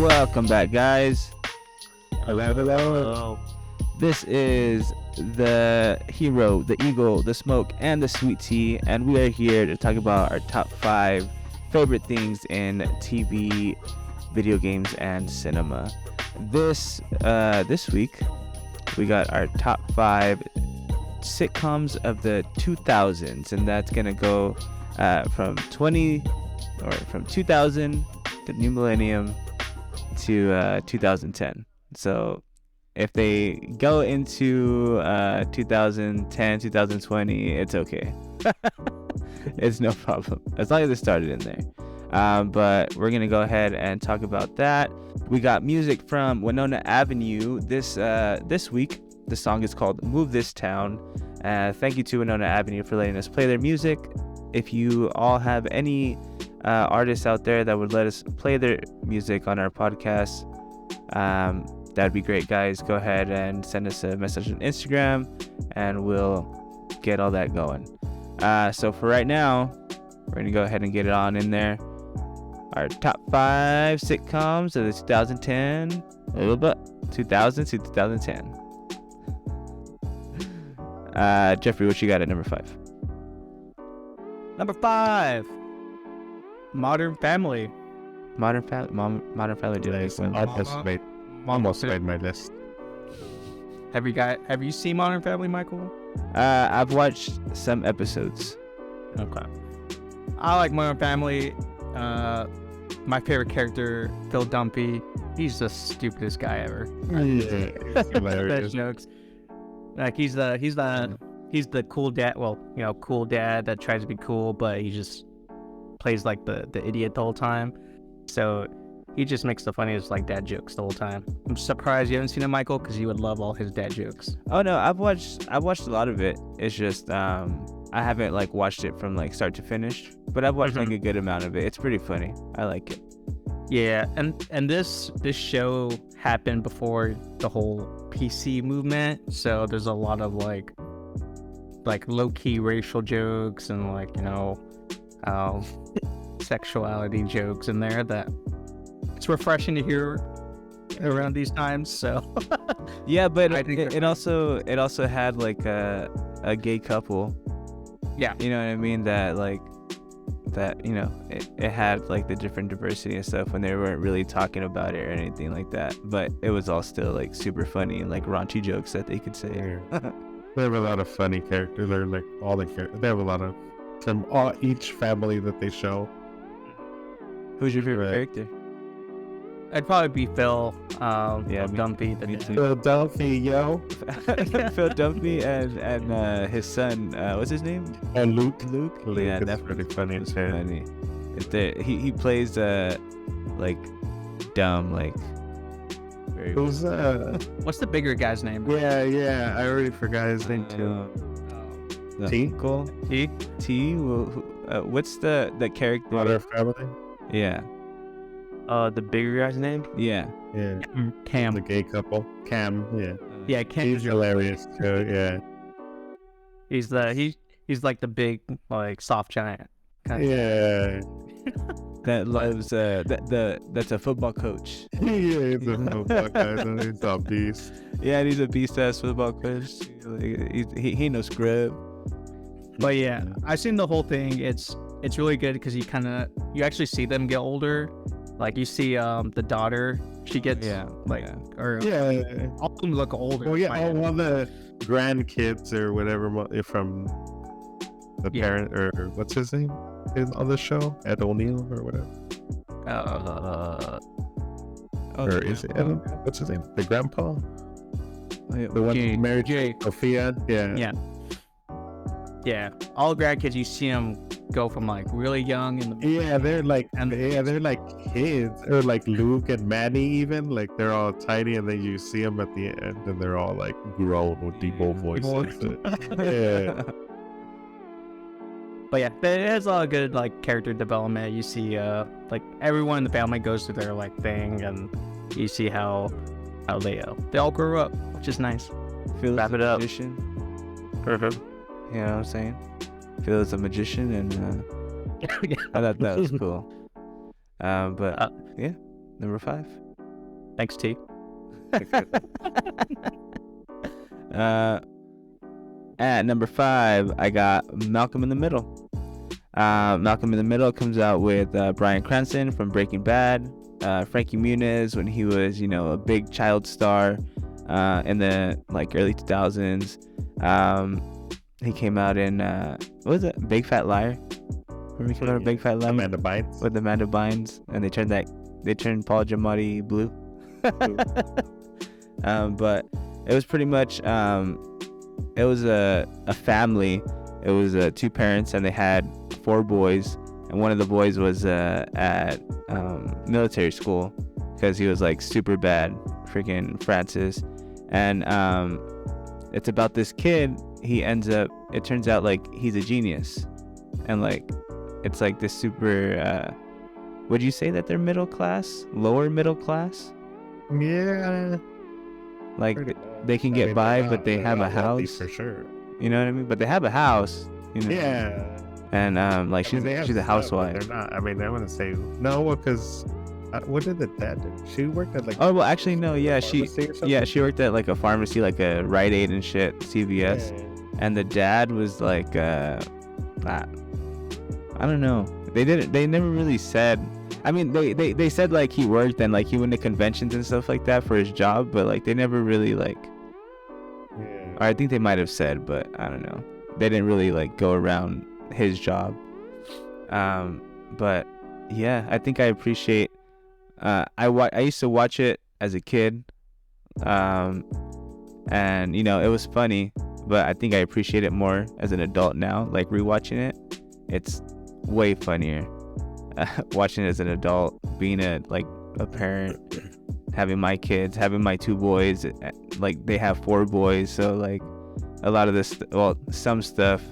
Welcome back, guys. Hello. This is the hero, the eagle, the smoke, and the sweet tea, and we are here to talk about our top 5 favorite things in TV, video games, and cinema. This week, we got our top 5 sitcoms of the 2000s, and that's gonna go from 2000, the new millennium, to 2010. So if they go into 2010, 2020, it's okay. It's no problem as long as it started in there. But we're gonna go ahead and talk about that. We got music from Winona Avenue this week. The song is called "Move This Town." Thank you to Winona Avenue for letting us play their music. If you all have any artists out there that would let us play their music on our podcast, that'd be great, guys. Go ahead and send us a message on Instagram and we'll get all that going. So for right now, we're gonna go ahead and get it on in there. Our top 5 sitcoms of the 2010 to 2010. Jeffrey, what you got at number 5? Number 5, Modern Family. Modern Family did Nice. one. Almost made my list. Have you seen Modern Family, Michael? I've watched some episodes. Okay. I like Modern Family. My favorite character, Phil Dunphy. He's the stupidest guy ever. Yeah, Best hilarious. jokes. Like he's the cool dad. Well, cool dad that tries to be cool, but he just plays like the idiot the whole time. So he just makes the funniest dad jokes the whole time. I'm surprised you haven't seen it, Michael, because you would love all his dad jokes. Oh no, I've watched a lot of it. It's just I haven't watched it from start to finish, but I've watched a good amount of it. It's pretty funny. I like it. Yeah, and this show happened before the whole PC movement, so there's a lot of low-key racial jokes and sexuality jokes in there that it's refreshing to hear around these times. So yeah, but it also had a gay couple. Yeah, you know what I mean, that it had the different diversity and stuff when they weren't really talking about it or anything like that, but it was all still super funny and raunchy jokes that they could say. Yeah. They have a lot of funny characters. They're all the characters. They have a lot of from each family that they show. Who's your favorite character? I'd probably be Phil. Dunphy. Me too. Philadelphia, yo. Phil Dunphy and his son. What's his name? And Luke. Yeah, that's really funny. It's funny. He plays dumb very. Who's What's the bigger guy's name? Yeah. I already forgot his name too. T. Cool. T. What's the character? Modern Family. Yeah. The bigger guy's name? Yeah. Cam. The gay couple. Cam. Yeah. Yeah, Cam. He's hilarious too. Yeah. He's like the big soft giant. Yeah. That loves that's a football coach. Yeah, he's a football guy. He's a beast. Yeah, and he's a beast-ass football coach. He ain't no scrub. But yeah, I've seen the whole thing. It's really good because you actually see them get older. You see the daughter, she gets all of them look older. Well, yeah, all the grandkids or whatever from the parent, or what's his name on the show, Ed O'Neill or whatever. Or is it Ed? What's his name? The grandpa? The one who married Sophia? Yeah. Yeah, all grandkids, you see them go from really young and they're kids, or Luke and Maddie even, they're all tiny, and then you see them at the end and they're all grown with deep old voices. Yeah. But yeah, it has a lot of good character development. You see everyone in the family goes through their thing, and you see how they all grow up, which is nice. Wrap it up. Perfect. You know what I'm saying? Phil is a magician, and I thought that was cool. But yeah, number 5. Thanks, T. At number 5, I got Malcolm in the Middle. Malcolm in the Middle comes out with Bryan Cranston from Breaking Bad, Frankie Muniz when he was, a big child star in the early 2000s. He came out in what was it? Big Fat Liar. Remember he came out in Big Fat Liar? Amanda Bynes. With Amanda Bynes, and they turned Paul Giamatti blue. But it was pretty much it was a family. It was 2 parents, and they had 4 boys, and one of the boys was at military school because he was super bad, freaking Francis. And it's about this kid. It turns out he's a genius, and it's this super would you say that they're middle class, lower middle class? Yeah. They can get by, but they have a house for sure. You know what I mean? But they have a house, Yeah. And she's a housewife. They're not. I mean, I want to say no because what did the dad do? She worked at Oh well, actually no. Yeah, she worked at a pharmacy, a Rite Aid and shit, CVS. Yeah. And the dad was I don't know. They never really said. I mean, they said he worked and he went to conventions and stuff like that for his job, but they never really Yeah. Or I think they might have said, but I don't know. They didn't really go around his job. But yeah, I think I appreciate. I used to watch it as a kid, and it was funny, but I think I appreciate it more as an adult now. Rewatching it, it's way funnier. Watching it as an adult, being a parent, having my kids, having my 2 boys, they have 4 boys, so a lot of this, some stuff,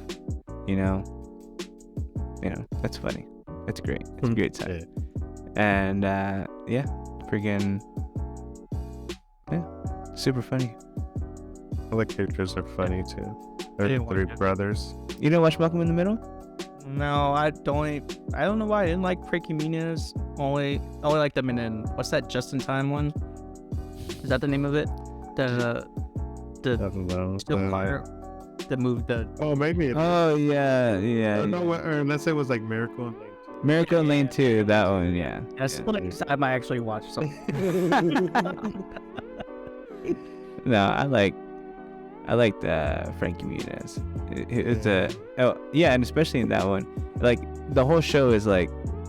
that's funny. It's great. It's a great time. Yeah. And freaking super funny. All the characters are funny too. They're 3 brothers. You didn't watch Malcolm in the Middle? No, I don't know why I didn't like Frankie Muniz. Only like them in what's that Just in Time one? Is that the name of it? I don't know. The movie. Oh, maybe. Oh yeah. No, or unless it was Miracle in Lane 2. Miracle in Lane 2, that one, yeah. That's what I might actually watch. So. No, I liked Frankie Muniz. It's and especially in that one, the whole show is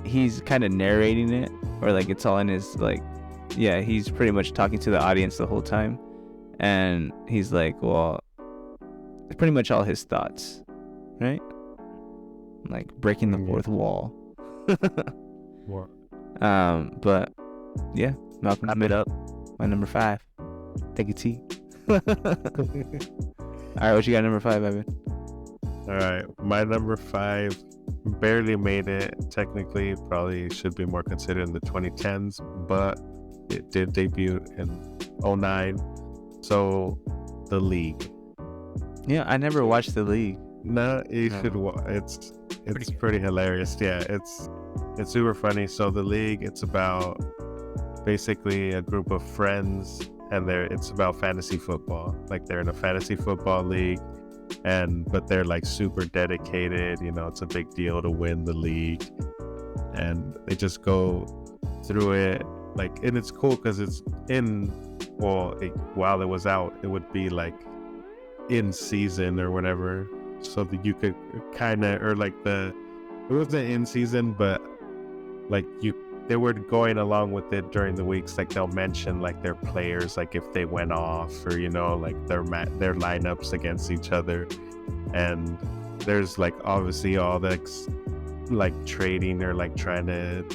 he's kind of narrating it, or it's all in his he's pretty much talking to the audience the whole time, and he's well, it's pretty much all his thoughts, right? Breaking the 4th wall. But yeah, Malcolm made up my number 5. Take a T. All right, what you got number 5, Evan? All right, my number 5 barely made it. Technically, probably should be more considered in the 2010s, but it did debut in 2009. So, The League. Yeah, I never watched The League. No, you should. It's pretty hilarious. Yeah, it's super funny. So The League, it's about basically a group of friends, and it's about fantasy football. They're in a fantasy football league, but they're super dedicated. It's a big deal to win the league, and they just go through it. And it's cool because it's while it was out, it would be in season or whatever, so that you could kind of, or it wasn't in season, but they were going along with it during the weeks. They'll mention their players, if they went off, or their lineups against each other, and there's obviously all the trading or trying to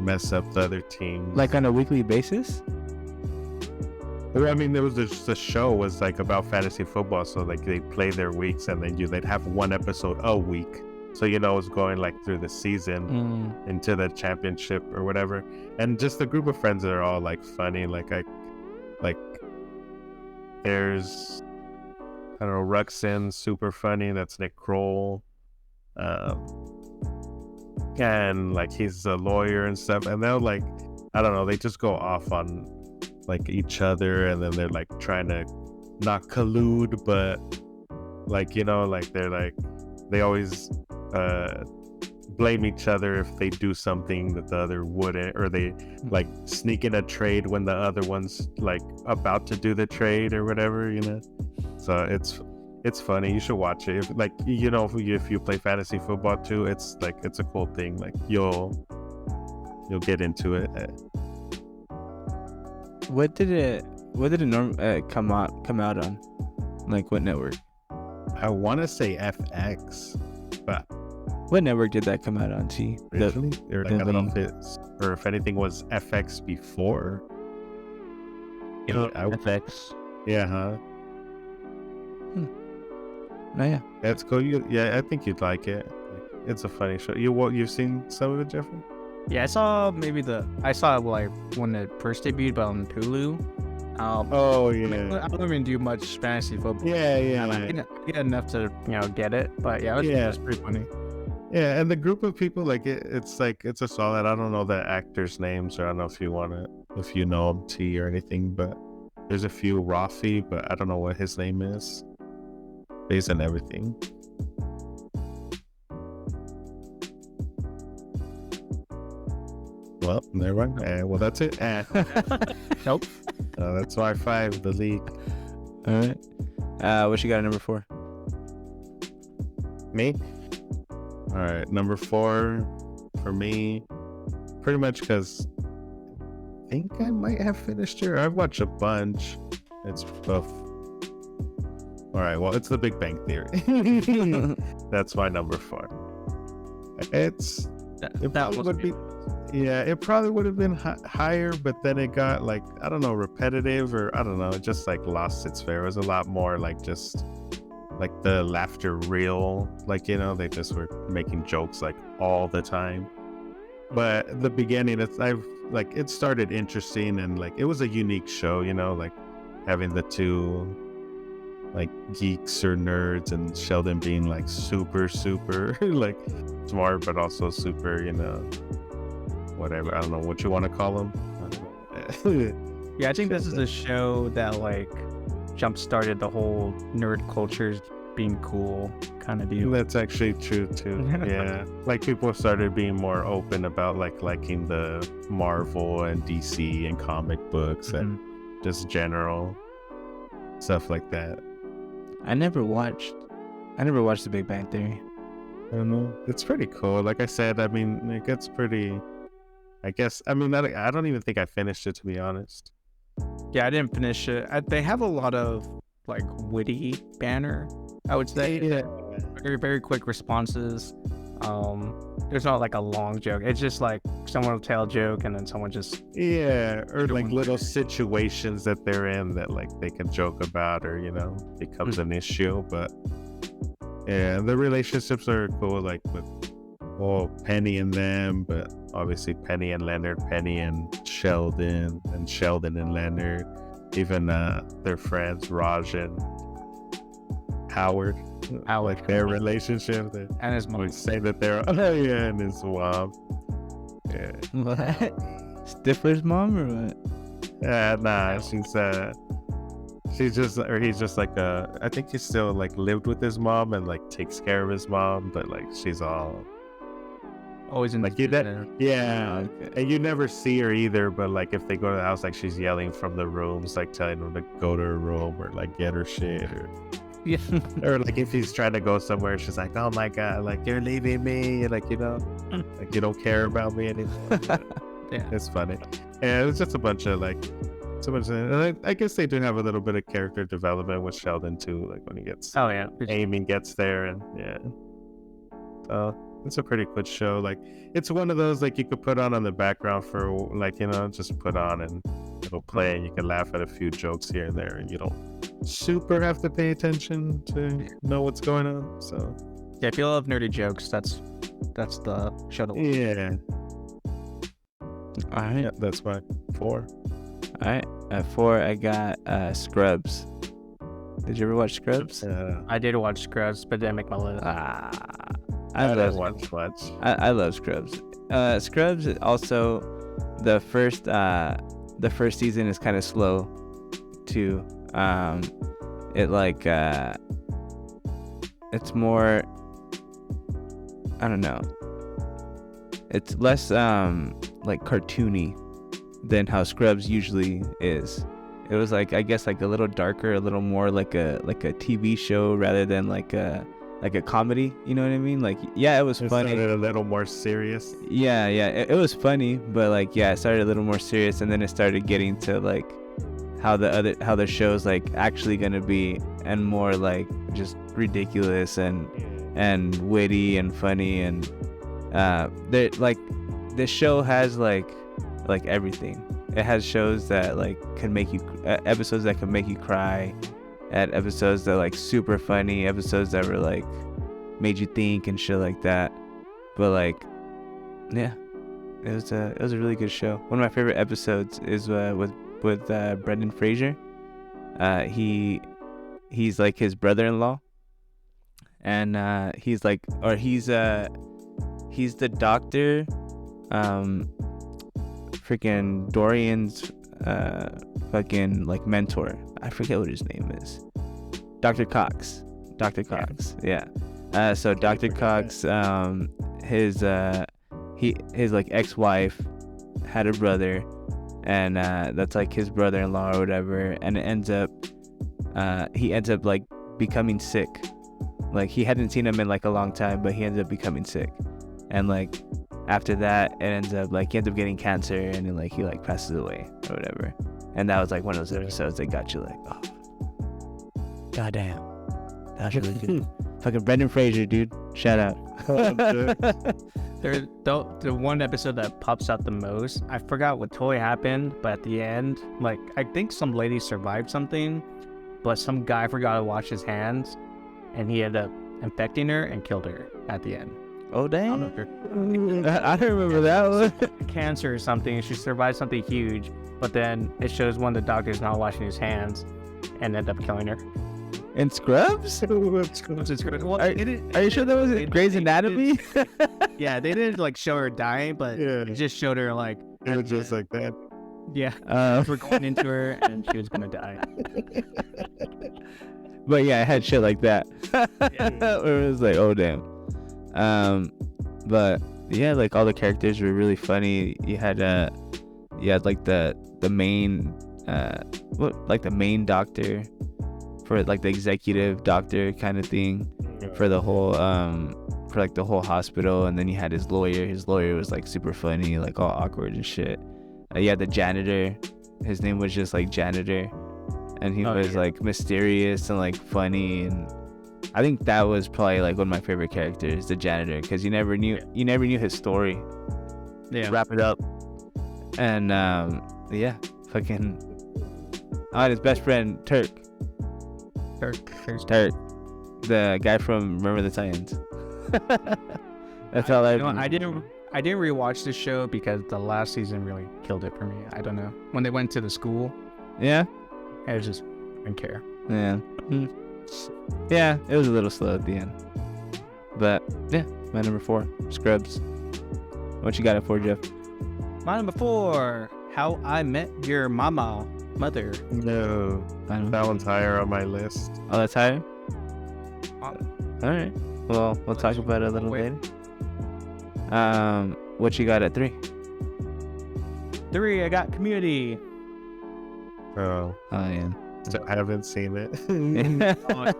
mess up the other teams, on a weekly basis. Well, I mean, there was the show was about fantasy football, so they play their weeks, and then they'd have one episode a week. So it's going through the season into the championship or whatever, and just a group of friends that are all funny. There's I don't know, Ruxin, super funny. That's Nick Kroll, and he's a lawyer and stuff. And they'll I don't know, they just go off on like each other, and then they're like trying to not collude, but like like they're like they always blame each other if they do something that the other wouldn't, or they like sneak in a trade when the other one's like about to do the trade or whatever, so it's funny. You should watch it if if you play fantasy football too. It's a cool thing. Like you'll get into it. What did it come out on? Like what network? I want to say FX, but what network did that come out on? Originally, or like, I don't know if it's, or if anything was FX before. FX. Yeah, huh? Oh yeah, that's cool. I think you'd like it. It's a funny show. You've seen some of it, Jeffrey? Yeah, I saw like when it first debuted, but on Hulu. Oh yeah. I don't even do much fantasy football. Yeah. I get enough to get it, but it was pretty funny. Yeah, and the group of people, like it's a solid. I don't know the actors' names, or I don't know if you know them, T or anything, but there's a few. Rafi, but I don't know what his name is. Based on everything. Well, never mind. Well, that's it. Nope. That's Y5, the league. All right. What you got at number 4? Me? All right, number 4 for me, pretty much because I think I might have finished it. I've watched a bunch. It's tough. All right, well, it's The Big Bang Theory. That's my number 4. It probably would have been higher, but then it got like, I don't know, repetitive, or I don't know, it just like lost its fare. It was a lot more like just like the laughter reel, like they just were making jokes like all the time. But the beginning, it started interesting, and like it was a unique show, like having the two like geeks or nerds, and Sheldon being like super like smart, but also super, whatever, I don't know what you want to call him. Yeah, I think this is a show that like jump started the whole nerd culture being cool kind of deal. That's actually true too. Yeah, like people started being more open about like liking the Marvel and DC and comic books and just general stuff like that. I never watched The Big Bang Theory. I don't know. It's pretty cool. Like I said, I mean, it gets pretty. I guess. I mean, I don't even think I finished it, to be honest. Yeah, I didn't finish it. They have a lot of like witty banner, I would say. Yeah. Very, very quick responses. There's not like a long joke. It's just like someone will tell a joke and then someone just or like little situations that they're in that like they can joke about, or becomes an issue. But yeah, the relationships are cool, like with Penny and them, but obviously Penny and Leonard, Penny and Sheldon and Leonard, even their friends Raj and Howard. Like their relationship, and his mom. We say that they're and his mom. Yeah. What? Stifler's mom or what? Nah, she's just, or he's just like I think he still like lived with his mom and like takes care of his mom, but like she's always in like yeah. Okay. And you never see her either, but like if they go to the house, like she's yelling from the rooms, like telling them to go to her room or like get her shit, or yeah. Or like if he's trying to go somewhere, she's like, oh my god, like you're leaving me, like like you don't care about me anymore. Yeah, it's funny. Yeah, it's just a bunch of and I guess they do have a little bit of character development with Sheldon too, like when he gets Amy gets there, and so it's a pretty good show. Like it's one of those like you could put on the background for like just put on and it'll play, and you can laugh at a few jokes here and there, and you don't super have to pay attention to know what's going on. So yeah, if you love nerdy jokes, that's the show to watch. Yeah. All right. Yeah, that's my 4. All right. At 4, I got Scrubs. Did you ever watch Scrubs? I did watch Scrubs, but didn't make my list. I didn't watch much. I love Scrubs. Scrubs is also the first the first season is kind of slow too. It like it's more, I don't know, it's less like cartoony than how Scrubs usually is. It was like, I guess, like a little darker, a little more like a TV show rather than like a comedy. You know what I mean? Like, yeah, it was funny. Started a little more serious. Yeah, it was funny, but like, yeah, it started a little more serious, and then it started getting to like how the show's like actually gonna be, and more like just ridiculous and witty and funny, and like this show has like everything. It has shows that like can make you episodes that can make you cry, at episodes that like super funny, episodes that were like made you think and shit like that. But like, yeah, it was a really good show. One of my favorite episodes is with Brendan Fraser. He's like his brother-in-law, and he's the doctor, freaking Dorian's fucking like mentor. I forget what his name is. Dr. Cox. Yeah. So Dr. Cox, his like ex-wife had a brother, and that's like his brother-in-law or whatever, and he ends up like becoming sick. Like, he hadn't seen him in like a long time, but he ends up becoming sick, and like after that it ends up like he ends up getting cancer, and then like he like passes away or whatever. And that was like one of those episodes that got you like, oh goddamn, that was really good. Fucking Brendan Fraser, dude, shout out. The one episode that pops out the most, I forgot what totally happened, but at the end, like, I think some lady survived something, but some guy forgot to wash his hands, and he ended up infecting her and killed her at the end. Oh damn! I don't know I don't remember that one. Cancer or something. She survived something huge, but then it shows one of the doctors not washing his hands and ended up killing her. In Scrubs? Well, are you sure that was Grey's Anatomy? Yeah, they didn't like show her dying, but it just showed her like it was just like that. Yeah, we're going into her and she was gonna die. But yeah, I had shit like that. Where it was like, oh damn. But yeah, like all the characters were really funny. You had like the main the main doctor, for like the executive doctor kind of thing, for the whole for like the whole hospital. And then you had his lawyer was like super funny, like all awkward and shit. You had the janitor, his name was just like Janitor, and he was like mysterious and like funny, and I think that was probably like one of my favorite characters, the janitor, because you never knew his story. Yeah. Wrap it up. And yeah, fucking his best friend Turk, the guy from Remember the Titans. That's all I didn't rewatch this show because the last season really killed it for me. I don't know, when they went to the school. Yeah, I just didn't care. Yeah. Yeah, it was a little slow at the end. But yeah, my number 4, Scrubs. What you got it for, Jeff? My number 4, How I Met Your Mother. No, that one's higher on my list. Oh, that's higher? Alright. Well, we'll talk about it a little later. What you got at 3? 3, I got Community. Oh yeah. I haven't seen it.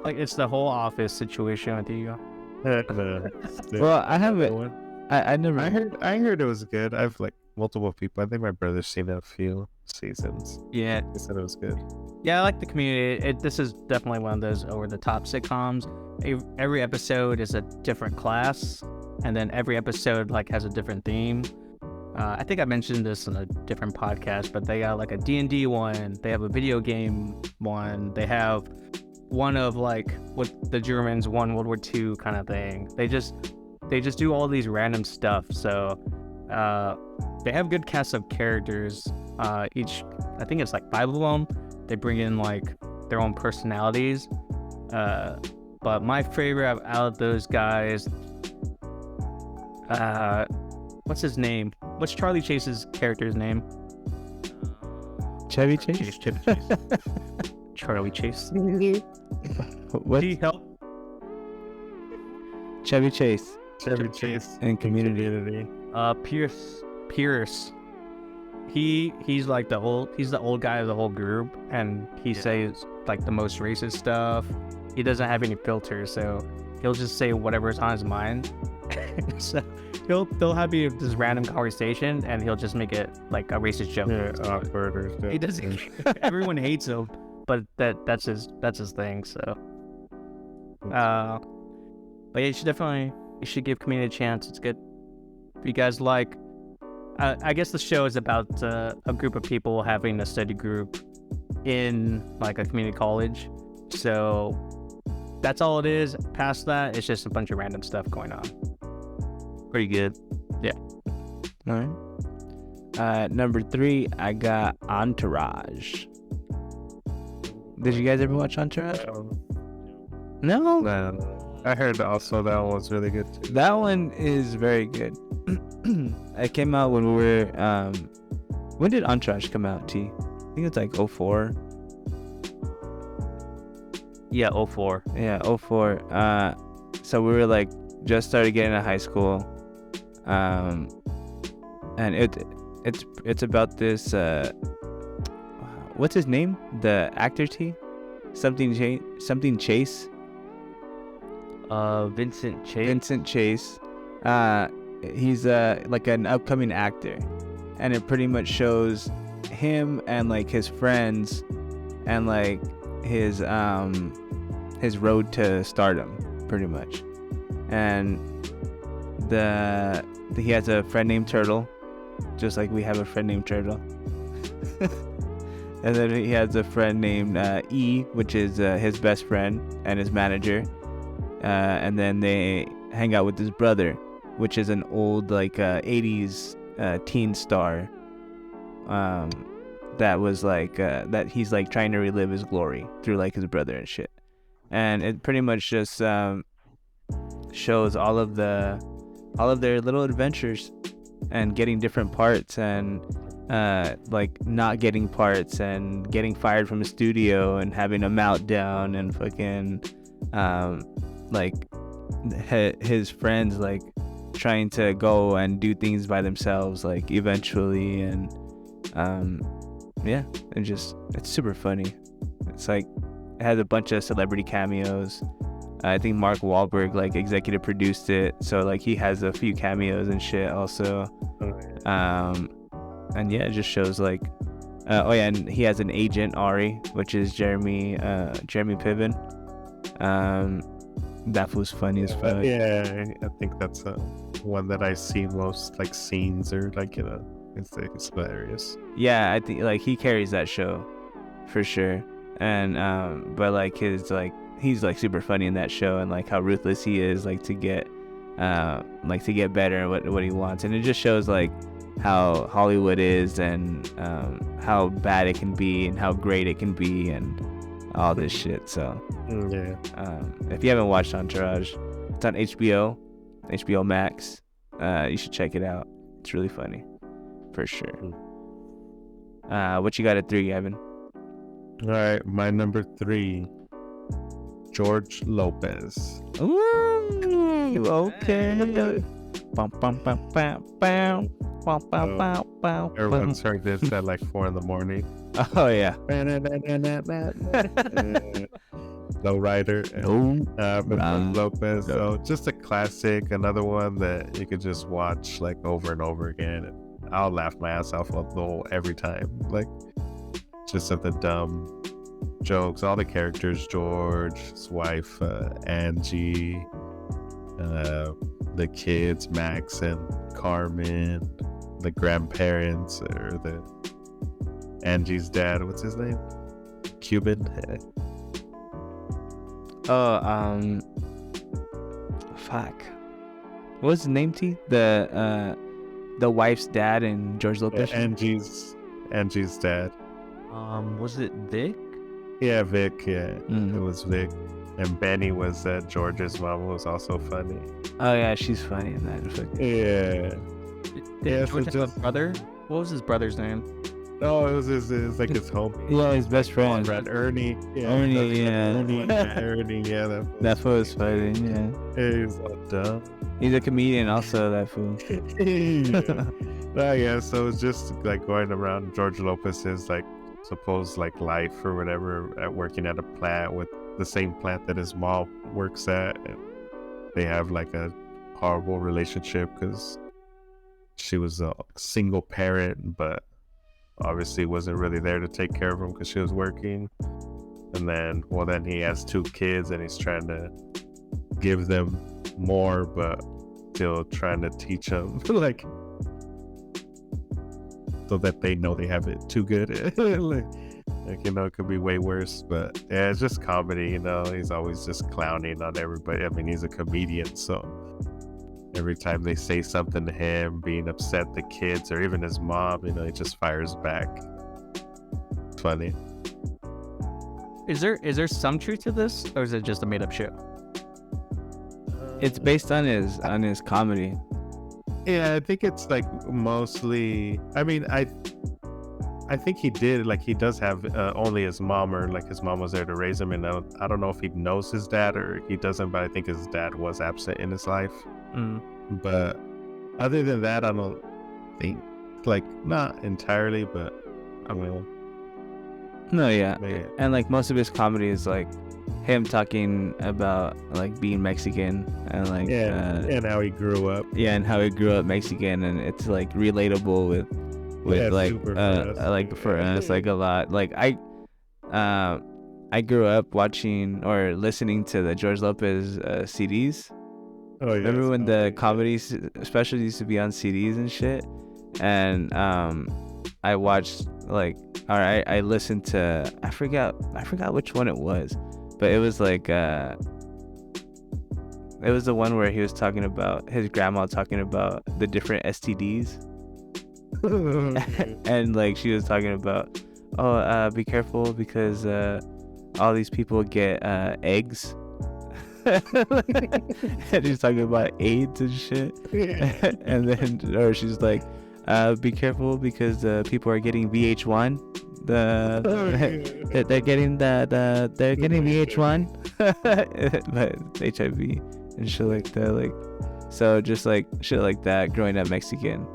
Like, it's the whole Office situation with you. Well, I haven't. I never. I heard it was good. I've like multiple people. I think my brother's seen a few seasons. Yeah, he said it was good. Yeah, I like the Community. This is definitely one of those over the top sitcoms. Every episode is a different class, and then every episode like has a different theme. I think I mentioned this in a different podcast, but they got like a D&D one. They have a video game one. They have one of like what the Germans won World War II kind of thing. They just do all these random stuff. So they have good cast of characters. Each, I think it's like 5 of them. They bring in like their own personalities. But my favorite out of those guys, what's his name? What's Charlie Chase's character's name? Chevy Chase. Chevy Chase. Charlie Chase. What? He help. Chevy Chase Chevy Chase and Community. Pierce. He's like the old guy of the whole group, and he says like the most racist stuff. He doesn't have any filters, so he'll just say whatever's on his mind. So they'll have this random conversation, and he'll just make it like a racist joke. Yeah, awkward or stuff. He doesn't. Everyone hates him, but that's his thing. So, but yeah, you should give Community a chance. It's good. If you guys like, I guess the show is about a group of people having a study group in like a community college. So that's all it is. Past that, it's just a bunch of random stuff going on. Pretty good. Yeah. All right. Number 3, I got Entourage. Did you guys ever watch Entourage? No? Man, I heard also that one was really good too. That one is very good. It came out when we were, when did Entourage come out, T? I think it's like 04. Yeah, 04. Yeah, 04. So we were like, just started getting to high school. And it's about this, what's his name? The actor, T? Something Chase. Vincent Chase. Vincent Chase. He's like an upcoming actor, and it pretty much shows him and like his friends and like his road to stardom, pretty much. And he has a friend named Turtle, just like we have a friend named Turtle. And then he has a friend named E, which is his best friend and his manager. And then they hang out with his brother, which is an old like 80s teen star that was like that he's like trying to relive his glory through like his brother and shit. And it pretty much just shows all of their little adventures and getting different parts and like not getting parts and getting fired from a studio and having a meltdown and fucking like his friends like trying to go and do things by themselves like eventually. And yeah, it's super funny. It's like it has a bunch of celebrity cameos. I think Mark Wahlberg like executive produced it, so like he has a few cameos and shit also. And yeah, it just shows like oh yeah, and he has an agent, Ari, which is Jeremy Piven. That was funny as fuck. Yeah, I think that's one that I see most like scenes or like, you know, it's hilarious. Yeah, I think like he carries that show for sure. And but like his like he's like super funny in that show, and like how ruthless he is like to get better and what he wants. And it just shows like how Hollywood is and how bad it can be and how great it can be and all this shit. So yeah, if you haven't watched Entourage, it's on HBO Max. You should check it out. It's really funny for sure. What you got at 3, Evan? All right, my number 3, George Lopez. Ooh, okay. Bum, bum, bum, bum, bum. Everyone's heard this at like 4 a.m. Oh yeah. Low Rider. No. Lopez. So just a classic, another one that you could just watch like over and over again, and I'll laugh my ass off every time. Like just at the dumb jokes, all the characters, George, his wife, Angie, the kids, Max and Carmen, the grandparents, or the Angie's dad, what's his name? Cuban. Fuck. What was his name, T? The wife's dad and George Lopez. Angie's dad. Was it Vic? Yeah, Vic. Yeah, It was Vic. And Benny was George's mom, was also funny. Oh yeah, she's funny in that. Yeah. Did George have a brother? What was his brother's name? No, it was like his homie. Yeah, his best friend. Brad Ernie. Yeah, Ernie, yeah. Ernie, yeah. That fool was funny, yeah. He's so dumb. He's a comedian also, that fool. Yeah, so it's just like going around George Lopez's like supposed like life or whatever at working at a plant with the same plant that his mom works at, and they have like a horrible relationship because she was a single parent, but obviously wasn't really there to take care of him because she was working. And then he has 2 kids and he's trying to give them more, but still trying to teach them like so that they know they have it too good. Like, you know, it could be way worse. But yeah, it's just comedy, you know. He's always just clowning on everybody. I mean, he's a comedian, so every time they say something to him, being upset, the kids or even his mom, you know, he just fires back. Funny. Is there some truth to this, or is it just a made up show? It's based on his comedy. Yeah, I think it's like mostly. I mean, I think he does have only his mom, or like his mom was there to raise him, and I don't know if he knows his dad or he doesn't, but I think his dad was absent in his life. But other than that, I don't think, like, not entirely, but I mean, No, yeah. yeah. And like most of his comedy is like him talking about like being Mexican and like and how he grew up. yeah, and how he grew up Mexican, and it's like relatable with Yeah, like super for us. like for us like a lot. Like I grew up watching or listening to the George Lopez CDs. Oh yeah. Remember when the comedies especially used to be on CDs and shit? And I watched like, or I listened to, I forgot which one it was, but it was like it was the one where he was talking about his grandma talking about the different STDs. And like she was talking about, be careful because all these people get eggs. And she's talking about AIDS and shit. And then, or she's like, be careful because people are getting VH1. They're getting they're getting VH1, but HIV and shit like that. Like, so just like shit like that. Growing up Mexican,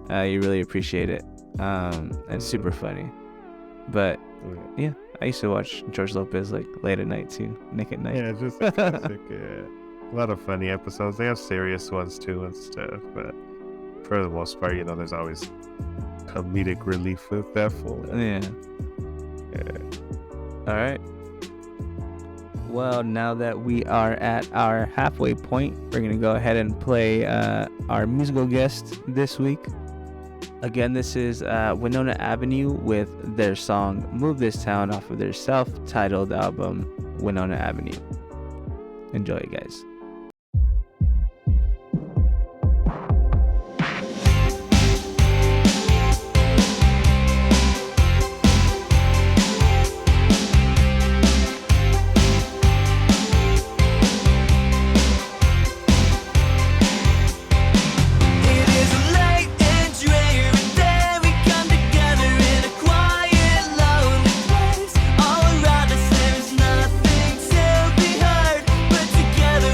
you really appreciate it. And super funny. But yeah, I used to watch George Lopez like late at night too, Nick at Night. Yeah, it's just a classic. A lot of funny episodes. They have serious ones too and stuff, but for the most part, you know, there's always comedic relief with that fool. Yeah. All right. Well, now that we are at our halfway point, we're gonna go ahead and play our musical guest this week. Again, this is Winona Avenue with their song "Move This Town" off of their self-titled album Winona Avenue. Enjoy, guys. All around us, there's nothing to be heard, but together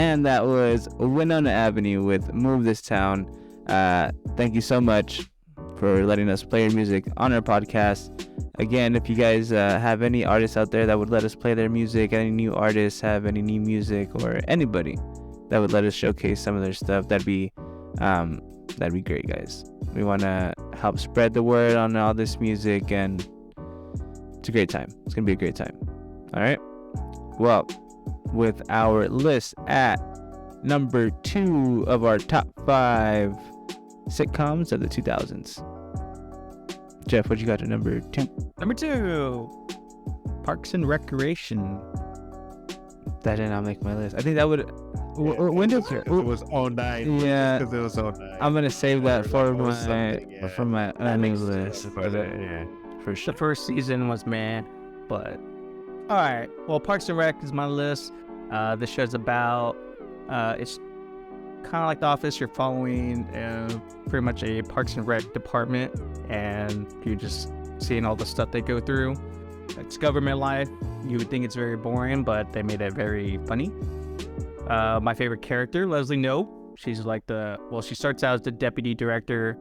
And that was Winona Avenue with Move This Town. Thank you so much for letting us play your music on our podcast. Again, if you guys have any artists out there that would let us play their music, any new artists have any new music, or anybody that would let us showcase some of their stuff, that'd be great, guys. We want to help spread the word on all this music, and it's a great time. It's gonna be a great time. All right. Well, with our list at number 2 of our top 5 sitcoms of the 2000s. Jeff, what you got at number 2? Number 2, Parks and Recreation. That did not make my list. I think that would. When did it was 09. Yeah, because it was 09. I'm gonna save that for my earnings list. Yeah, For sure. The first season was man, but all right. Well, Parks and Rec is my list. This show's about it's kind of like The Office. You're following pretty much a Parks and Rec department, and you're just seeing all the stuff they go through. It's government life. You would think it's very boring, but they made it very funny. My favorite character, Leslie Knope. She's like she starts out as the deputy director,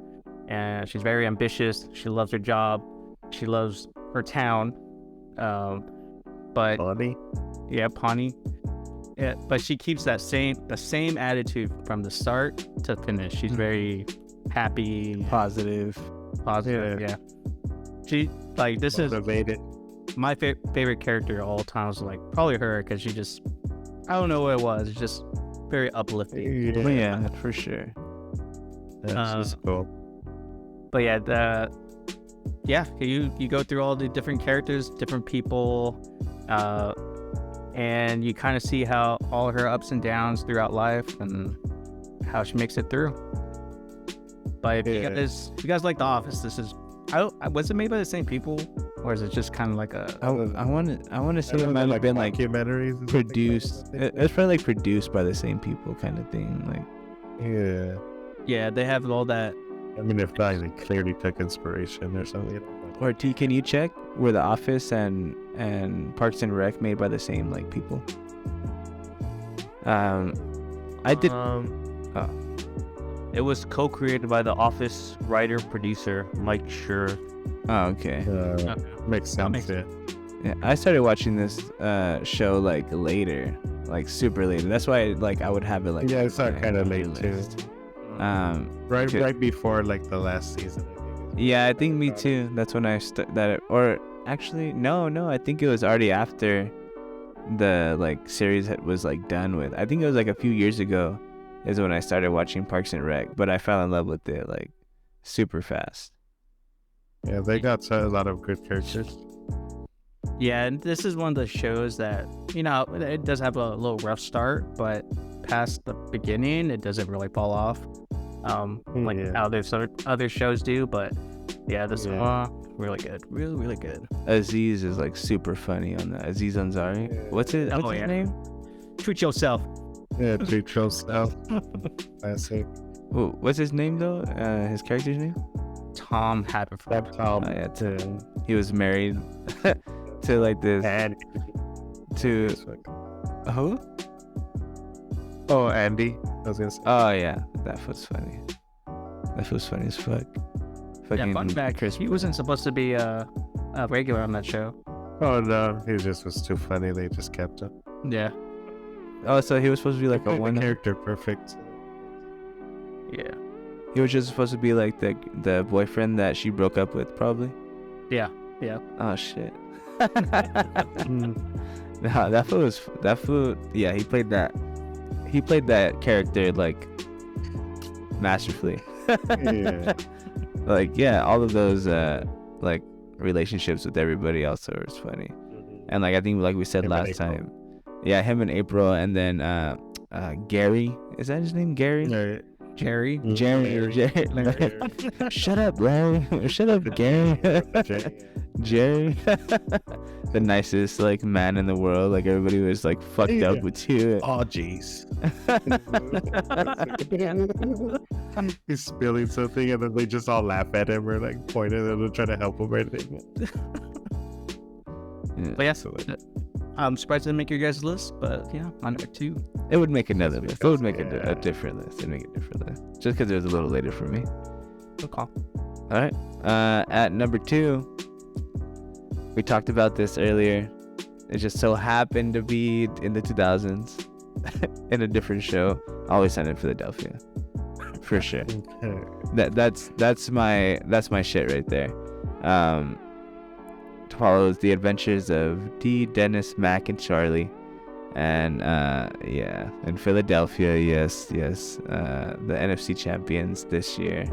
and she's very ambitious. She loves her job. She loves her town. But Pawnee. Yeah, Pawnee. Yeah, but she keeps the same attitude from the start to finish. She's very happy, Positive. yeah. She this Motivated. is my favorite character of all time. Was probably her, because she just, I don't know what it was. It's just very uplifting. Yeah, for sure. That's just cool. But yeah, you go through all the different characters, different people, and you kind of see how all her ups and downs throughout life and how she makes it through. But if you guys like The Office, this is, was it made by the same people, or is it just kind of like a? I want to say it might have been like documentaries produced. It's probably like produced by the same people, kind of thing. Like, yeah, they have all that. I mean, if not, they clearly took inspiration or something. Or T, can you check were The Office and Parks and Rec made by the same like people? I did. It was co-created by The Office writer-producer Mike Schur. Oh, okay. Makes sense. Yeah, I started watching this show like later, like super later. That's why I would have it like. Yeah, it's not kind of late too. Right before like the last season. Yeah, I think me too. That's when I or actually no, I think it was already after the like series was like done with. I think it was like a few years ago is when I started watching Parks and Rec, but I fell in love with it like super fast. Yeah, they got a lot of good characters. Yeah, and this is one of the shows that, it does have a little rough start, but past the beginning, it doesn't really fall off. How other shows do, but yeah, this one really good, really good. Aziz is like super funny on that. Aziz Ansari. Yeah. What's his name? Treat yourself. Yeah, treat yourself. Classic. Ooh, what's his name though? His character's name? Tom Haverford. He was married to like this. To who? Oh, Andy. I was gonna say. Oh yeah, that was funny. That was funny as fuck. Yeah, fun fact, he wasn't supposed to be a regular on that show. Oh no, he just was too funny. They just kept him. Yeah. Oh, so he was supposed to be like a one character perfect. Yeah. He was just supposed to be like the boyfriend that she broke up with, probably. Yeah. Oh shit. No, that fool. Yeah, he played that character like masterfully. Yeah. Like all of those like relationships with everybody else are funny. And like I think like we said last time. Yeah, him and April, and then Gary. Is that his name? Gary? Yeah. Jerry. Shut up, bro. Shut up, Gary. Jerry. The nicest like man in the world. Like everybody was like fucked up with you. Oh jeez. He's spilling something and then they just all laugh at him or like point at him and try to help him or anything. But yeah, I'm surprised it didn't make your guys' list, but yeah, my number 2. It would make another list. It would make Yeah. a different list. It'd make a different list. Just because it was a little later for me. Good call. All right. At number 2, we talked about this earlier. It just so happened to be in the 2000s in a different show. Always Sunny in Philadelphia, for sure. That's my shit right there. Follows the adventures of Dee, Dennis, Mac, and Charlie, and in Philadelphia. Yes. The NFC champions this year.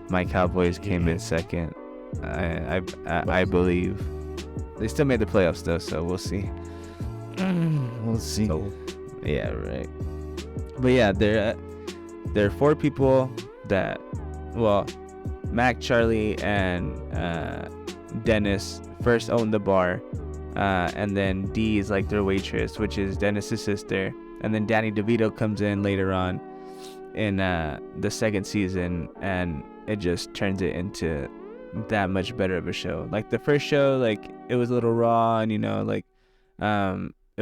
My Cowboys came in second. I believe they still made the playoffs though, so we'll see. We'll see. Yeah, right. But yeah, there are 4 people that, well, Mac, Charlie, and Dennis first owned the bar, and then Dee is like their waitress, which is Dennis's sister, and then Danny DeVito comes in later on in the second season, and it just turns it into that much better of a show. Like the first show, like it was a little raw, and it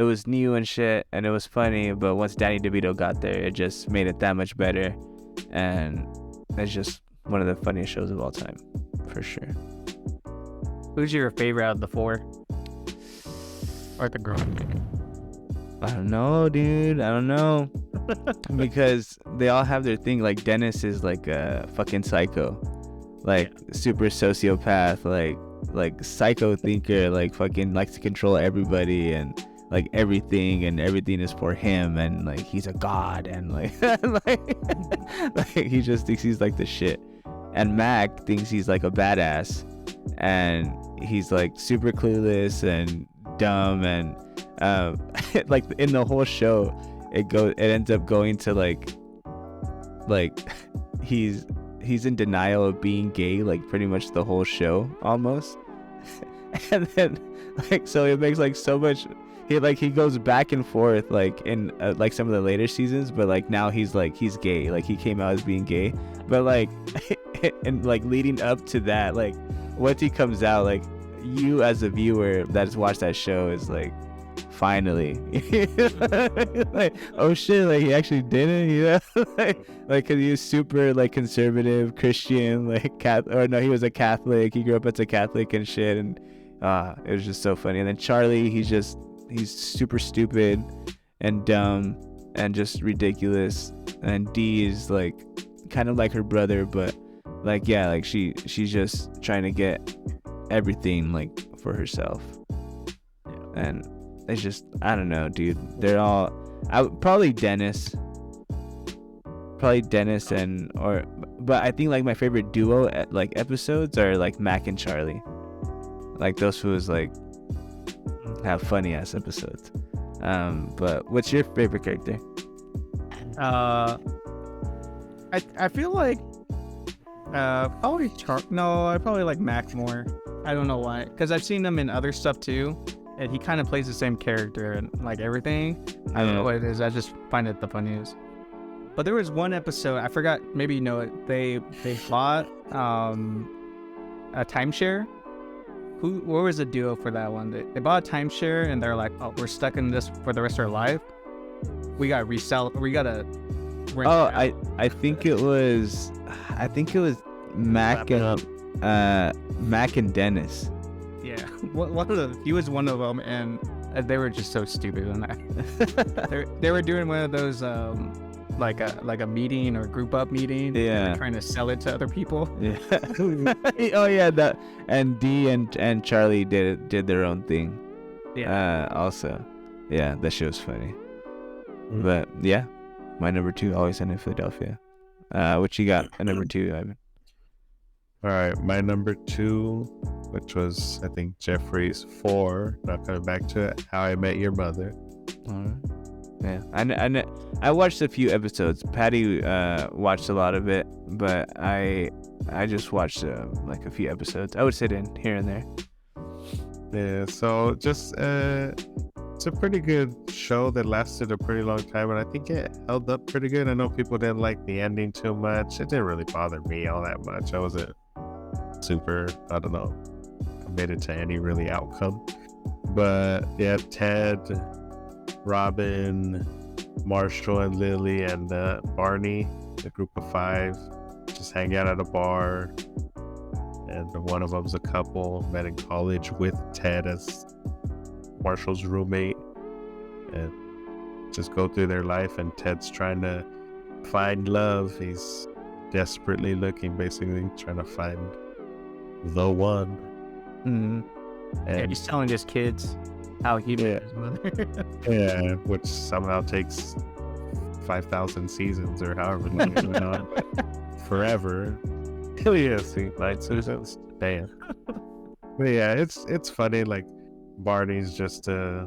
was new and shit, and it was funny, but once Danny DeVito got there, it just made it that much better, and it's just one of the funniest shows of all time, for sure. Who's your favorite out of the 4? Or the girl? I don't know, dude. I don't know. Because they all have their thing. Like Dennis is like a fucking psycho, like super sociopath, like psycho thinker, like fucking likes to control everybody and like everything is for him, and like he's a god, and like like he just thinks he's like the shit. And Mac thinks he's like a badass, and he's like super clueless and dumb, and like in the whole show it ends up going to like he's in denial of being gay, like pretty much the whole show almost. And then like, so it makes like so much, he goes back and forth like in like some of the later seasons, but like now he's gay, like he came out as being gay, but like and like leading up to that, like once he comes out, like you as a viewer that has watched that show is like, finally, like, oh shit, like he actually did it, you know. like cause he was super like conservative Christian, like he was a Catholic, he grew up as a Catholic and shit, and it was just so funny. And then Charlie, he's super stupid and dumb and just ridiculous, and Dee is like kind of like her brother, but like she's just trying to get everything like for herself. And it's just, I don't know, dude. They're all, probably Dennis, but I think like my favorite duo like episodes are like Mac and Charlie. Like those fools like have funny ass episodes. But what's your favorite character? I feel like probably I probably like Mac more. I don't know why, because I've seen him in other stuff too, and he kind of plays the same character and like everything. I don't know what it is. I just find it the funniest. But there was one episode, I forgot, maybe you know it. They bought a timeshare. What was the duo for that one? They bought a timeshare, and they're like, oh, we're stuck in this for the rest of our life. We gotta rent. Oh, I think it was Mac and Dennis. Yeah, he was one of them, and they were just so stupid in that. they were doing one of those like a meeting or group up meeting. Yeah, trying to sell it to other people. Yeah. Oh yeah, that, and Dee and Charlie did their own thing. Yeah. Also, yeah, that shit was funny. Mm-hmm. But yeah, my number 2, Always Sunny in Philadelphia. What you got at number 2, Ivan? All right, my number 2, which was I think Jeffrey's 4. Not coming back to it. How I Met Your Mother. All right. Yeah, I watched a few episodes. Patty watched a lot of it, but I just watched like a few episodes. I would sit in here and there. Yeah, so just it's a pretty good show that lasted a pretty long time, and I think it held up pretty good. I know people didn't like the ending too much. It didn't really bother me all that much. I wasn't super, I don't know, committed to any really outcome. But yeah, Ted, Robin, Marshall and Lily, and Barney, the group of five, just hang out at a bar. And one of them's a couple, met in college with Ted as Marshall's roommate, and just go through their life. And Ted's trying to find love. He's desperately looking, basically trying to find the one. Mm-hmm. Yeah, And he's telling his kids how he met his mother. yeah, which somehow takes 5,000 seasons or however long it went on, but forever. Yeah, see, like citizens. Damn. But yeah, it's funny. Like Barney's just a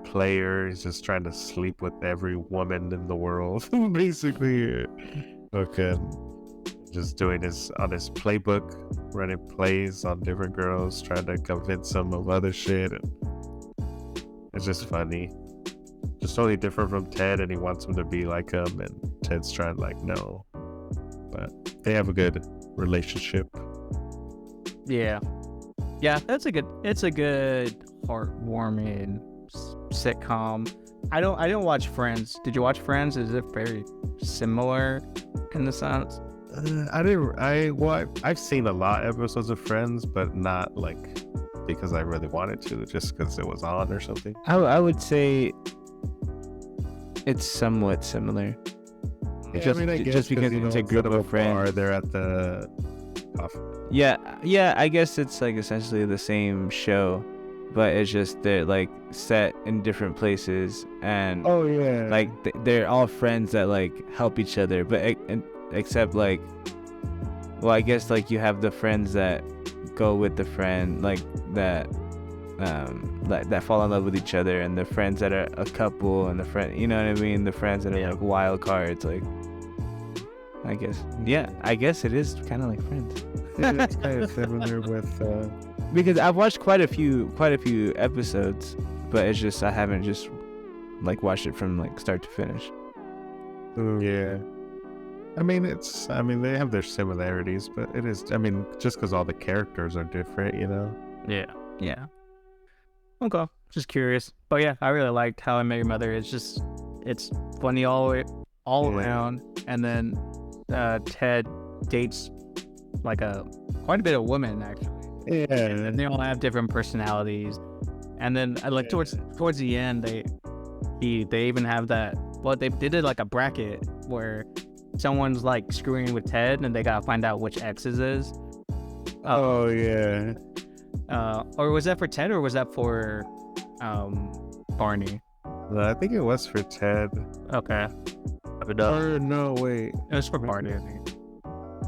player. He's just trying to sleep with every woman in the world, basically. Okay, just doing his on his playbook, running plays on different girls, trying to convince them of other shit. And it's just funny. Just totally different from Ted, and he wants him to be like him, and Ted's trying like no. But they have a good relationship. Yeah, it's a good heartwarming sitcom. I don't watch Friends. Did you watch Friends? Is it very similar in the sense? I've seen a lot of episodes of Friends, but not like because I really wanted to, just because it was on or something. I would say it's somewhat similar. Yeah, I guess just because it's a group of friends. They're at the coffee. Yeah, I guess it's like essentially the same show, but it's just they're like set in different places, and Oh yeah, like they're all friends that like help each other, but except like, well, I guess like you have the friends that go with the friend like that that fall in love with each other, and the friends that are a couple, and the friend, you know what I mean, the friends that are like wild cards. Like I guess it is kind of like Friends. yeah, it's kind of similar with Because I've watched quite a few episodes, but it's just I haven't just like watched it from like start to finish. yeah. I mean, they have their similarities, but it is. I mean, just because all the characters are different, you know. Yeah. Okay, just curious, but yeah, I really liked How I Met Your Mother. It's funny all around, and then Ted dates like quite a bit of women actually. Yeah, And they all have different personalities. And then like towards the end, they even have that. Well, they did like a bracket where someone's like screwing with Ted, and they gotta find out which X it is. Oh yeah. Or was that for Ted, or was that for Barney? No, I think it was for Ted. Okay, Or no, wait. it was for Barney, I think.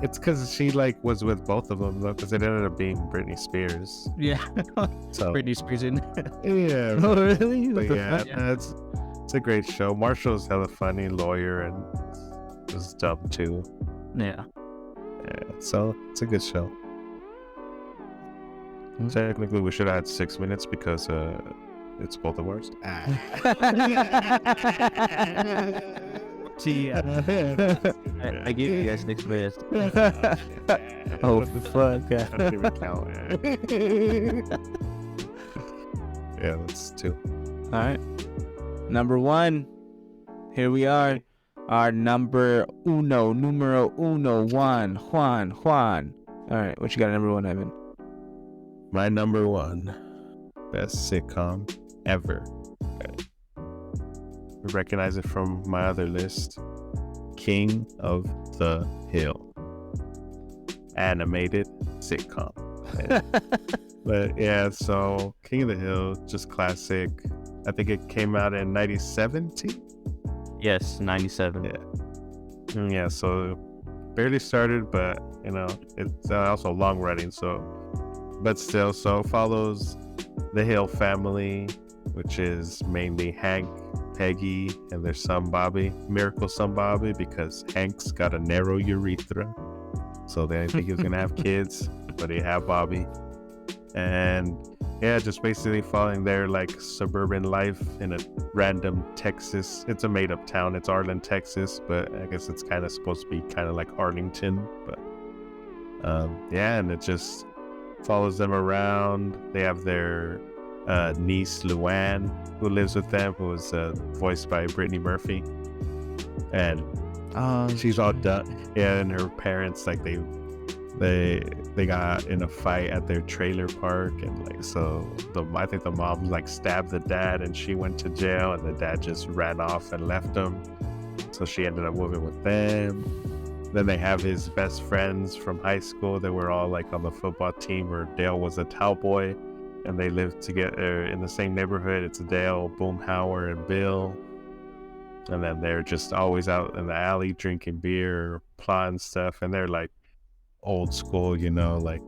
It's because she like was with both of them though, because it ended up being Britney Spears. Yeah, So Britney Spears in. yeah, Oh really? but yeah, Yeah. it's a great show. Marshall's hella funny lawyer and was dumb too. Yeah. Yeah, so it's a good show. Technically, we should have had 6 minutes because it's both of ours. See, I give you guys 6 minutes. Oh fuck! I don't even count. Yeah, that's 2. All right, number 1. Here we are. Our numero uno, Juan. All right, what you got at number 1, Evan? My number 1 best sitcom ever. I recognize it from my other list. King of the Hill. Animated sitcom. But yeah, so King of the Hill, just classic. I think it came out in 1970. Yes, 97. Yeah, so barely started, but you know, it's also long running, so but still, so follows the Hill family, which is mainly Hank, Peggy, and their son Bobby. Miracle son Bobby, because Hank's got a narrow urethra, so they didn't think he was gonna have kids, but he had Bobby. And yeah, just basically following their like suburban life in a random Texas. It's a made up town. It's Arlen, Texas, but I guess it's kind of supposed to be kind of like Arlington. But yeah, and it just follows them around. They have their niece Luann, who lives with them, who was voiced by Brittany Murphy, and she's all done. Yeah, and her parents, like they got in a fight at their trailer park, and like so I think the mom like stabbed the dad, and she went to jail, and the dad just ran off and left him. So she ended up moving with them. Then they have his best friends from high school. They were all like on the football team where Dale was a cowboy, and they lived together in the same neighborhood. It's Dale, Boomhauer, and Bill. And then they're just always out in the alley drinking beer, plotting stuff, and they're like old school, you know, like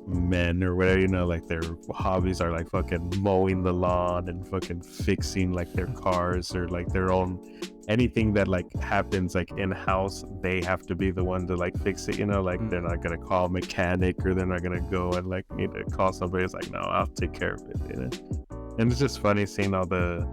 men or whatever, you know, like their hobbies are like fucking mowing the lawn and fucking fixing like their cars, or like their own anything that like happens like in house, they have to be the one to like fix it, you know, like they're not gonna call a mechanic, or they're not gonna go and like need to call somebody. It's like, no, I'll take care of it, you know. And it's just funny seeing all the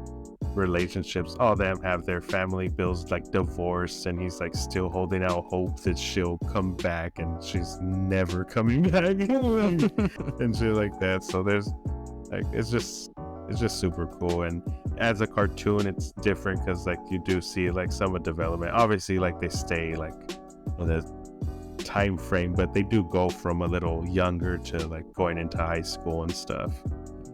relationships. All of them have their family. Bill's like divorced, and he's like still holding out hope that she'll come back, and she's never coming back and shit like that. So there's like it's just super cool. And as a cartoon, it's different because like you do see like some of development. Obviously, like they stay like in a time frame, but they do go from a little younger to like going into high school and stuff.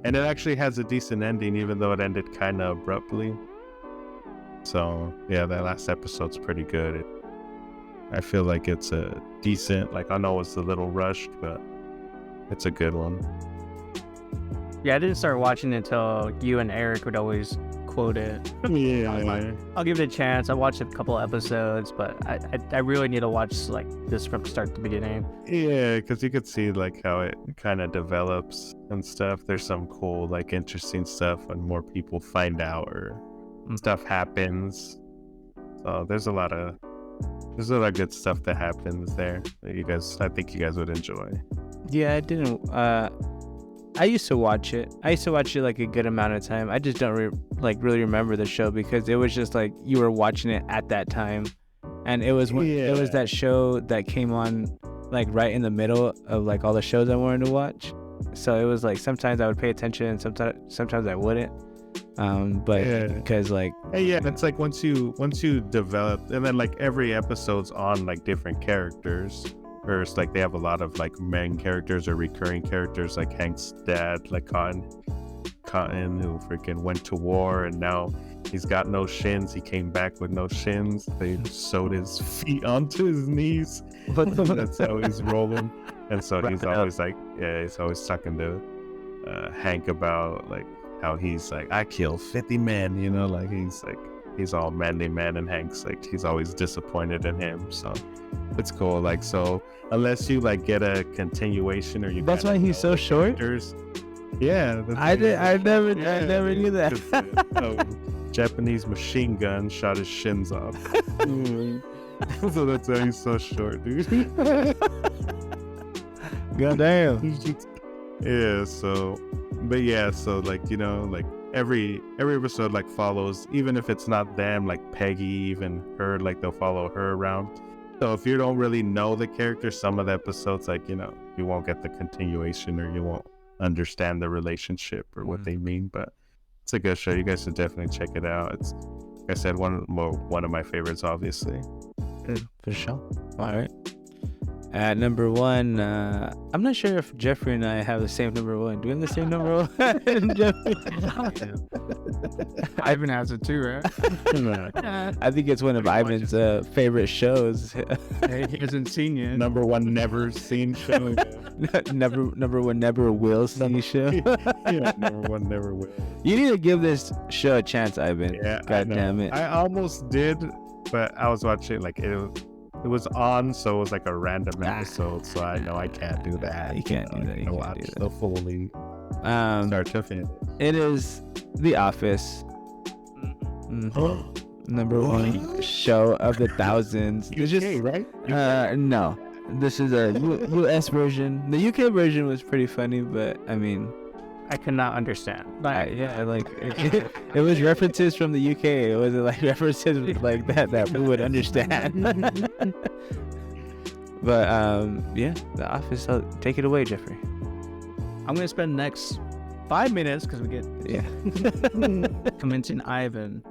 And it actually has a decent ending, even though it ended kind of abruptly. So yeah, that last episode's pretty good. I feel like it's a decent, like I know it's a little rushed, but it's a good one. Yeah, I didn't start watching it until you and Eric would always quote it. Yeah. I'll give it a chance. I watched a couple episodes, but I really need to watch like this from start to beginning. Yeah, because you could see like how it kind of develops and stuff. There's some cool, like interesting stuff when more people find out or stuff happens. So there's a lot of good stuff that happens there that I think you guys would enjoy. Yeah, I didn't. I used to watch it. Like a good amount of time. I just don't really remember the show because it was just like you were watching it at that time, and it was it was that show that came on like right in the middle of like all the shows I wanted to watch. So it was like sometimes I would pay attention and sometimes I wouldn't. Because like it's like once you develop, and then like every episode's on like different characters. First, like they have a lot of like main characters or recurring characters, like Hank's dad, like Cotton, who freaking went to war and now he's got no shins. He came back with no shins. They sewed his feet onto his knees. That's how he's rolling. And so he's always like, he's always talking to Hank about like how he's like, I killed 50 men, you know, like he's all manly man, and Hank's like he's always disappointed in him. So it's cool. Like, so unless you like get a continuation or you that's why he's so short. Yeah, I never knew that. Japanese machine gun shot his shins off. So that's why he's so short, dude. Goddamn. Yeah, so like, you know, like every episode like follows, even if it's not them, like Peggy, even her, like they'll follow her around. So if you don't really know the character, some of the episodes, like, you know, you won't get the continuation or you won't understand the relationship or what they mean. But it's a good show. You guys should definitely check it out. It's, like I said, one of my favorites, obviously. For sure. All right. At number one, I'm not sure if Jeffrey and I have the same number one. Do we have the same number one? Jeffrey? Ivan has it too, right? I think it's one of Ivan's favorite shows. He hasn't seen it. Number one never seen show. Number one never will see show. Yeah, number one never will. You need to give this show a chance, Ivan. Yeah, God damn it. I almost did, but I was watching like it was on, so it was like a random episode. So I know I can't do that. You can't do that. You can't watch do that. the fully start to finish. It is The Office. Number one show of the thousands. It's just right? No, this is a US version. The UK version was pretty funny, but I mean, I could not understand. It was references from the UK. It wasn't like references like that we would understand. But The Office. Take it away, Jeffrey. I'm gonna spend the next 5 minutes because we get Yeah. convincing Ivan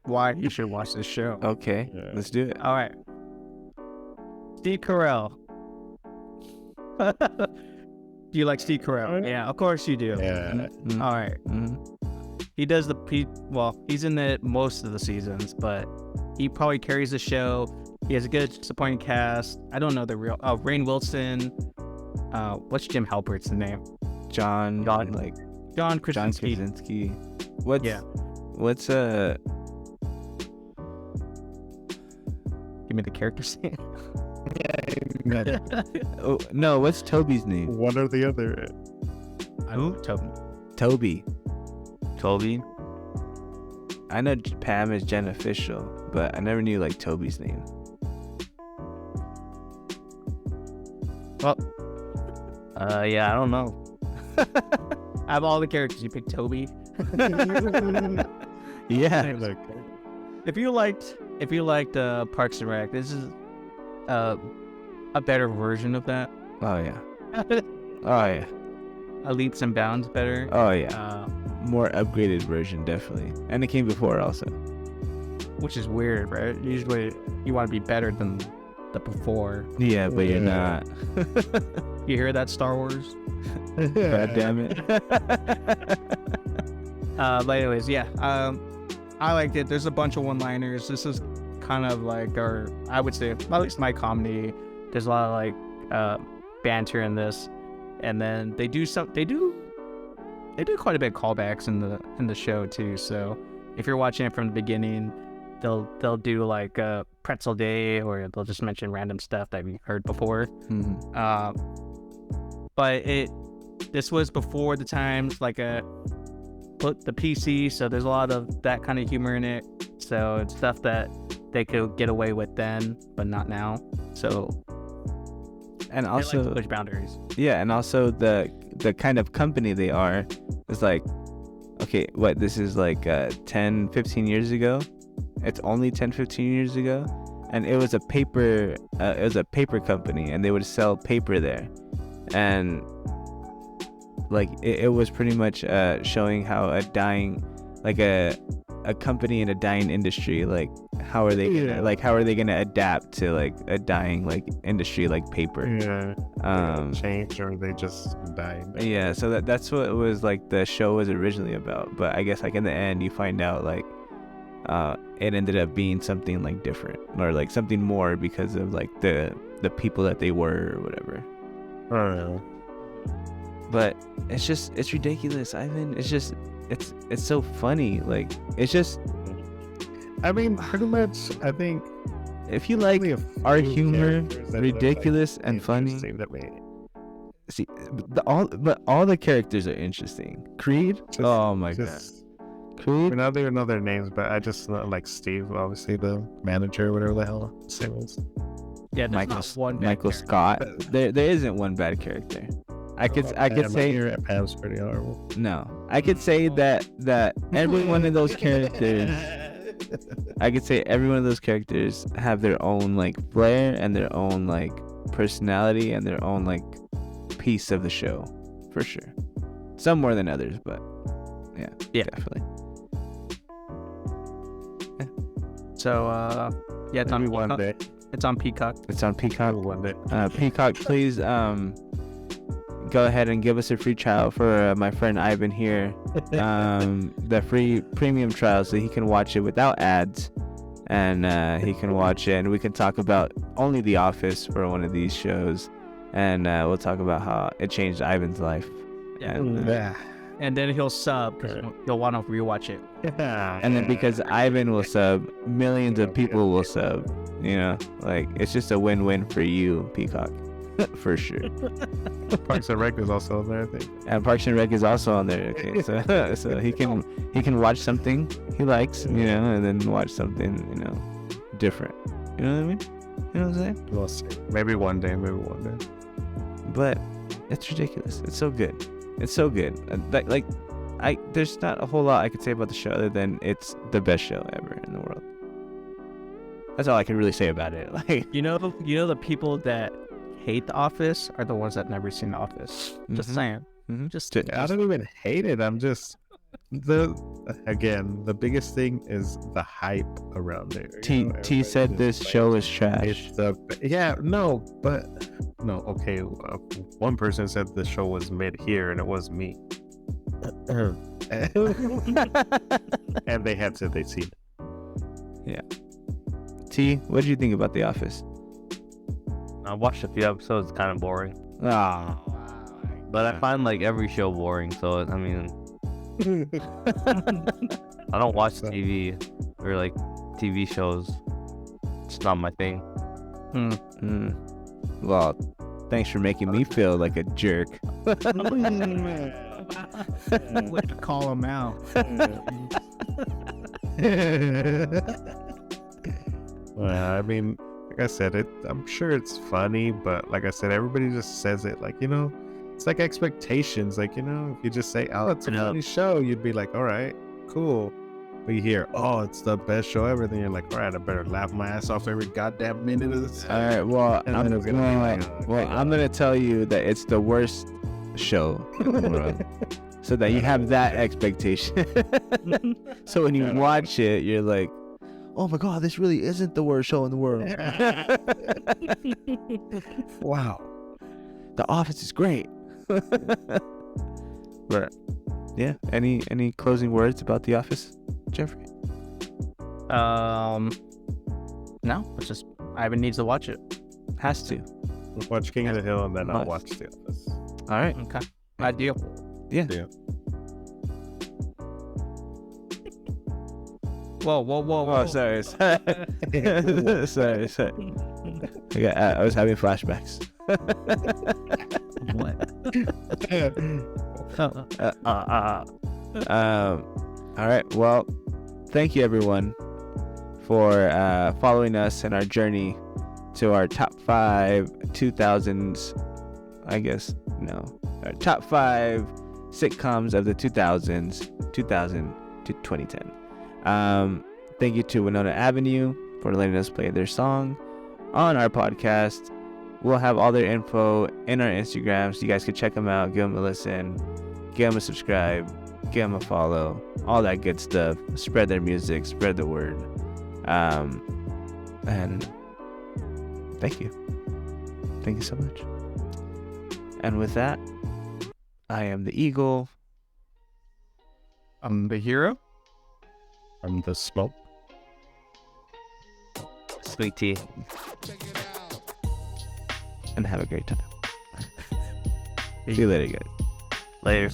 why you should watch this show. Okay, Yeah. let's do it. All right. Steve Carell. Do you like Steve Carell? Yeah, of course you do. Yeah. Mm, All right. He does he's in it most of the seasons, but he probably carries the show. He has a good supporting cast. I don't know the real. Oh, Rainn Wilson. What's Jim Halpert's name? John John Krasinski. Krasinski. What's Yeah. Give me the character's name. Oh no, what's Toby's name? One or the other. Who? Toby. Toby. Toby. I know Pam is Jen Official, but I never knew like Toby's name. Well, Yeah, I don't know. out of all the characters, you picked Toby. Yeah. Like, If you liked Parks and Rec, this is a better version of that. Oh yeah. Oh yeah. A leaps and bounds better. Oh yeah. More upgraded version, definitely. And it came before also. Which is weird, right? Usually you want to be better than the before. Yeah, but you're Yeah. not. You hear that, Star Wars? God damn it. But anyways, yeah. I liked it. There's a bunch of one-liners. This is kind of like I would say, at least my comedy. There's a lot of like banter in this, and then they do quite a bit of callbacks in the show too. So if you're watching it from the beginning, they'll do like a pretzel day, or they'll just mention random stuff that we heard before. But this was before the times like the PC, so there's a lot of that kind of humor in it. So it's stuff that they could get away with then, but not now. So And they like to also push boundaries. yeah, and also the kind of company they are is like, okay, what, this is like 10, 15 years ago? It's only 10, 15 years ago? And it was a paper company, and they would sell paper there. And like it was pretty much showing how a company in a dying industry, like how are they gonna adapt to like a dying like industry like paper. change, or they just died. Yeah, so that's what it was like the show was originally about. But I guess like in the end you find out like it ended up being something like different, or like something more, because of like the people that they were or whatever. I don't know. But it's ridiculous, Ivan. It's so funny. Like it's just, I mean, pretty much. I think if you like only a our few humor, characters that are, ridiculous like, and funny. interesting that we- See, all the characters are interesting. Creed, Just- oh my god, just- Creed. I mean, I don't even know their names, but I just know, like Steve, obviously the manager, whatever the hell his name is. Yeah, there's Michael, not one bad Michael character. Scott. There isn't one bad character. I could say Pam's pretty horrible. no. I could say that every one of those characters. I could say every one of those characters have their own like flair and their own like personality and their own like piece of the show, for sure. Some more than others, but yeah. Definitely. So yeah, it's on Maybe one Peacock. day. It's on Peacock. It's on Peacock. One day. Peacock, please go ahead and give us a free trial for my friend Ivan here. The free premium trial, so he can watch it without ads, and he can watch it, and we can talk about only The Office for one of these shows, and we'll talk about how it changed Ivan's life. Yeah. And, And then he'll sub because he'll want to rewatch it. and then because Ivan will sub, millions of people will sub. You know, like it's just a win-win for you, Peacock, for sure. Parks and Rec is also on there, I think. And Parks and Rec is also on there. Okay, so he can watch something he likes, you know, and then watch something, you know, different. You know what I mean? You know what I'm saying? We'll see. Maybe one day. But it's ridiculous. It's so good. It's so good. There's not a whole lot I could say about the show other than it's the best show ever in the world. That's all I can really say about it. Like, You know the people that hate The Office are the ones that never seen The Office. Just Mhm. saying. Just I don't even hate it. I'm just the biggest thing is the hype around it. T said this show is trash. Okay. One person said the show was mid here, and it was me. And they had said they'd seen it. T, what did you think about The Office? I watched a few episodes, kind of boring. Ah, But I find like every show boring, so I mean, I don't watch TV or like TV shows. It's not my thing. well, thanks for making me feel like a jerk. way to call him out. Well, I mean, like I said, I'm sure it's funny, but like I said, everybody just says it like, it's like expectations. Like, if you just say, oh, it's a funny show, you'd be like, all right, cool. But you hear, oh, it's the best show ever, then you're like, all right, I better laugh my ass off every goddamn minute of this. All right, well, I'm gonna tell you that it's the worst show in the world, so that you have that expectation. So when you watch it, you're like, oh my god, this really isn't the worst show in the world. Wow. The Office is great. But yeah, any closing words about The Office, Jeffrey? No, it's just Ivan needs to watch it. Has to. Watch King of the Hill and then I'll Must. watch The Office. All right. Okay. Ideal. Yeah. Whoa. Oh, sorry. sorry. I was having flashbacks. What? All right. Well, thank you everyone for following us in our journey to our top 5 2000s. I guess no, our top 5 sitcoms of the 2000s, 2000 to 2010. Thank you to Winona Avenue for letting us play their song on our podcast. We'll have all their info in our Instagram, so you guys can check them out, give them a listen, give them a subscribe, give them a follow, all that good stuff. Spread their music, spread the word. And thank you. Thank you so much. And with that, I am the Eagle. I'm the hero. I'm the smoke. Sweet tea. And have a great time. See you later, guys. Later.